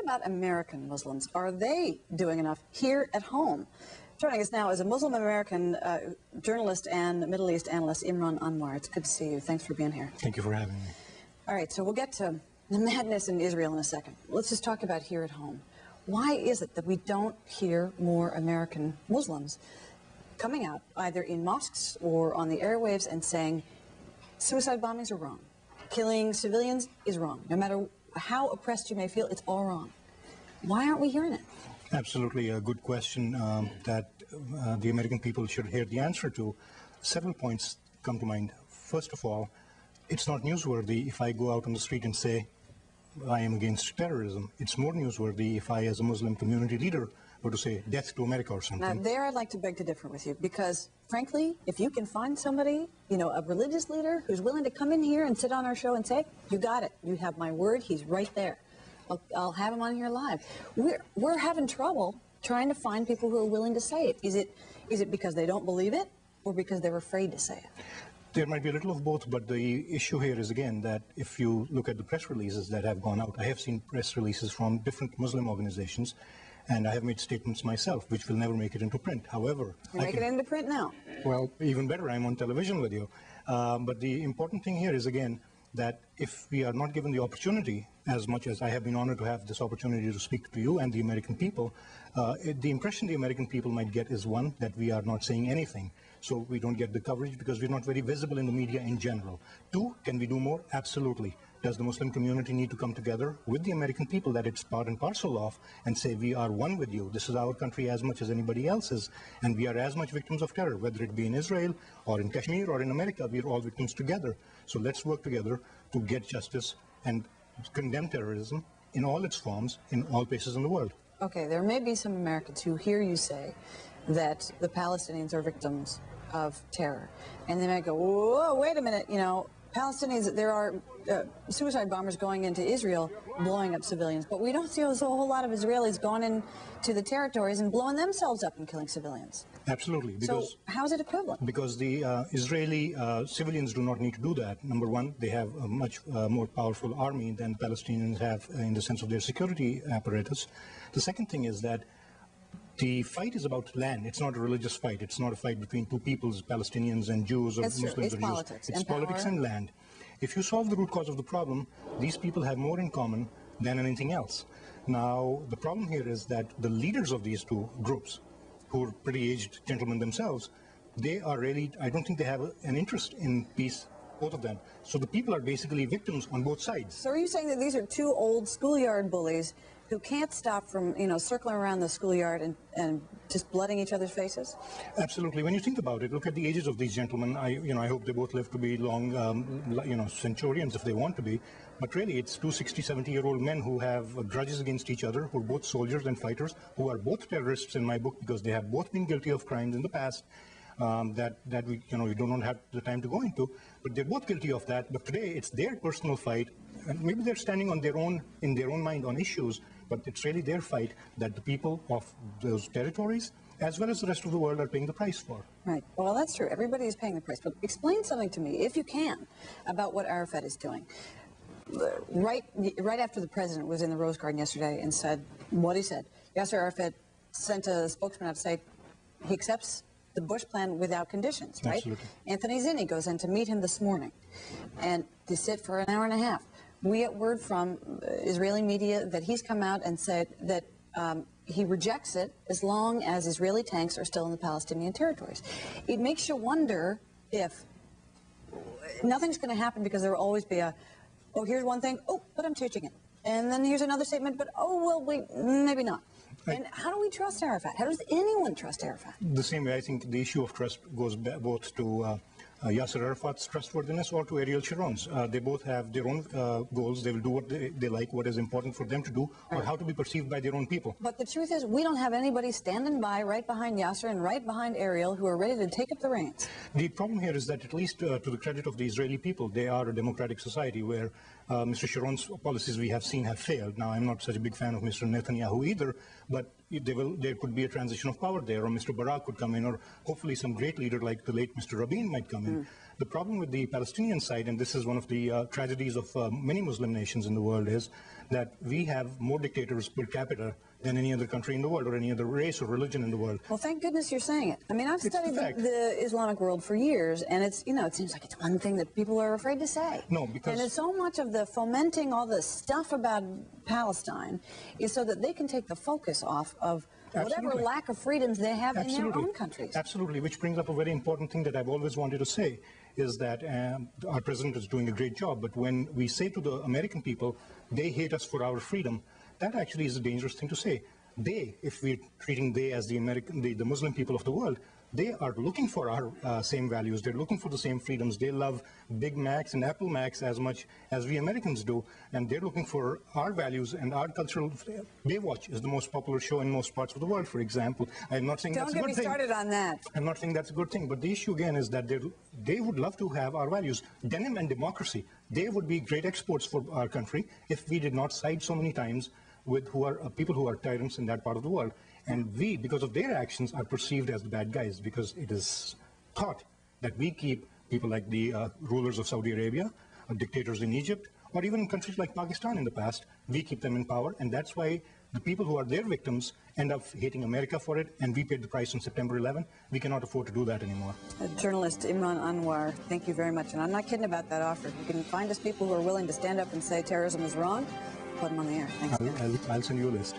about American Muslims? Are they doing enough here at home? Joining us now is a Muslim American journalist and Middle East analyst, Imran Anwar. It's good to see you. Thanks for being here. Thank you for having me. All right, so we'll get to the madness in Israel in a second. Let's just talk about here at home. Why is it that we don't hear more American Muslims coming out either in mosques or on the airwaves and saying suicide bombings are wrong, killing civilians is wrong, no matter how oppressed you may feel, it's all wrong? Why aren't we hearing it? Absolutely a good question that the American people should hear the answer to. Several points come to mind. First of all, it's not newsworthy if I go out on the street and say I am against terrorism. It's more newsworthy if I, as a Muslim community leader, were to say death to America or something. Now, there I'd like to beg to differ with you, because, frankly, if you can find somebody, you know, a religious leader who's willing to come in here and sit on our show and say, you got it, you have my word, he's right there. I'll have him on here live. We're having trouble trying to find people who are willing to say it. Is it because they don't believe it, or because they're afraid to say it? There might be a little of both, but the issue here is, again, that if you look at the press releases that have gone out, I have seen press releases from different Muslim organizations, and I have made statements myself, which will never make it into print. However, you make it into print now. Well, even better, I'm on television with you. But the important thing here is, again, that if we are not given the opportunity, as much as I have been honored to have this opportunity to speak to you and the American people, the impression the American people might get is, one, that we are not saying anything. So we don't get the coverage because we're not very visible in the media in general. Two, can we do more? Absolutely. Does the Muslim community need to come together with the American people that it's part and parcel of and say, we are one with you. This is our country as much as anybody else's, and we are as much victims of terror, whether it be in Israel or in Kashmir or in America. We're all victims together. So let's work together to get justice and condemn terrorism in all its forms in all places in the world. Okay, there may be some Americans who hear you say that the Palestinians are victims of terror, and they might go, whoa, wait a minute, you know, Palestinians, there are suicide bombers going into Israel blowing up civilians, but we don't see a whole lot of Israelis going into the territories and blowing themselves up and killing civilians. Absolutely. Because, so how is it equivalent? Because the Israeli civilians do not need to do that. Number one, they have a much more powerful army than Palestinians have in the sense of their security apparatus. The second thing is that the fight is about land. It's not a religious fight. It's not a fight between two peoples, Palestinians and Jews, or That's Muslims true. or Politics. Jews. It's politics and land. If you solve the root cause of the problem, these people have more in common than anything else. Now, the problem here is that the leaders of these two groups, who are pretty aged gentlemen themselves, they are really, I don't think they have an interest in peace, both of them. So the people are basically victims on both sides. So are you saying that these are two old schoolyard bullies who can't stop from, you know, circling around the schoolyard and just blooding each other's faces? Absolutely. When you think about it, look at the ages of these gentlemen. I hope they both live to be long, centurions if they want to be. But really, it's two 60, 70-year-old men who have grudges against each other, who are both soldiers and fighters, who are both terrorists in my book because they have both been guilty of crimes in the past that we don't have the time to go into. But they're both guilty of that. But today, it's their personal fight. And maybe they're standing on their own, in their own mind on issues, but it's really their fight that the people of those territories, as well as the rest of the world, are paying the price for. Right. Well, that's true. Everybody is paying the price. But explain something to me, if you can, about what Arafat is doing. Right after the president was in the Rose Garden yesterday and said what he said, Yasser Arafat sent a spokesman out to say he accepts the Bush plan without conditions, right? Absolutely. Anthony Zinni goes in to meet him this morning, and they sit for an hour and a half. We get word from Israeli media that he's come out and said that he rejects it as long as Israeli tanks are still in the Palestinian territories. It makes you wonder if nothing's going to happen, because there will always be oh, here's one thing, oh, but I'm teaching it. And then here's another statement, but oh, well, wait, maybe not. And how do we trust Arafat? How does anyone trust Arafat? The same way, I think the issue of trust goes both to Yasser Arafat's trustworthiness or to Ariel Sharon's. They both have their own goals. They will do what they like, what is important for them to do, or how to be perceived by their own people. But the truth is, we don't have anybody standing by right behind Yasser and right behind Ariel who are ready to take up the reins. The problem here is that, at least to the credit of the Israeli people, they are a democratic society where Mr. Sharon's policies we have seen have failed. Now, I'm not such a big fan of Mr. Netanyahu either, but there could be a transition of power there, or Mr. Barak could come in, or hopefully some great leader like the late Mr. Rabin might come in. The problem with the Palestinian side, and this is one of the tragedies of many Muslim nations in the world, is that we have more dictators per capita than any other country in the world, or any other race or religion in the world. Well, thank goodness you're saying it. I mean, I've studied the Islamic world for years, and it's, you know, it seems like it's one thing that people are afraid to say. No, because... And it's so much of the fomenting all the stuff about Palestine is so that they can take the focus off of whatever lack of freedoms they have in their own countries. Absolutely, which brings up a very important thing that I've always wanted to say, is that our president is doing a great job, but when we say to the American people, they hate us for our freedom, that actually is a dangerous thing to say. They, if we're treating they as the Muslim people of the world, they are looking for our same values. They're looking for the same freedoms. They love Big Macs and Apple Macs as much as we Americans do, and they're looking for our values and our cultural. Baywatch is the most popular show in most parts of the world, for example. I'm not saying that's a good thing. Don't get me started on that. I'm not saying that's a good thing, but the issue again is that they would love to have our values. Denim and democracy, they would be great exports for our country if we did not side so many times with people who are tyrants in that part of the world. And we, because of their actions, are perceived as the bad guys, because it is thought that we keep people like the rulers of Saudi Arabia, or dictators in Egypt, or even in countries like Pakistan in the past, we keep them in power, and that's why the people who are their victims end up hating America for it, and we paid the price on September 11. We cannot afford to do that anymore. Journalist Imran Anwar, thank you very much, and I'm not kidding about that offer. You can find us people who are willing to stand up and say terrorism is wrong. Put them on the air. Thanks again. I'll send you a list.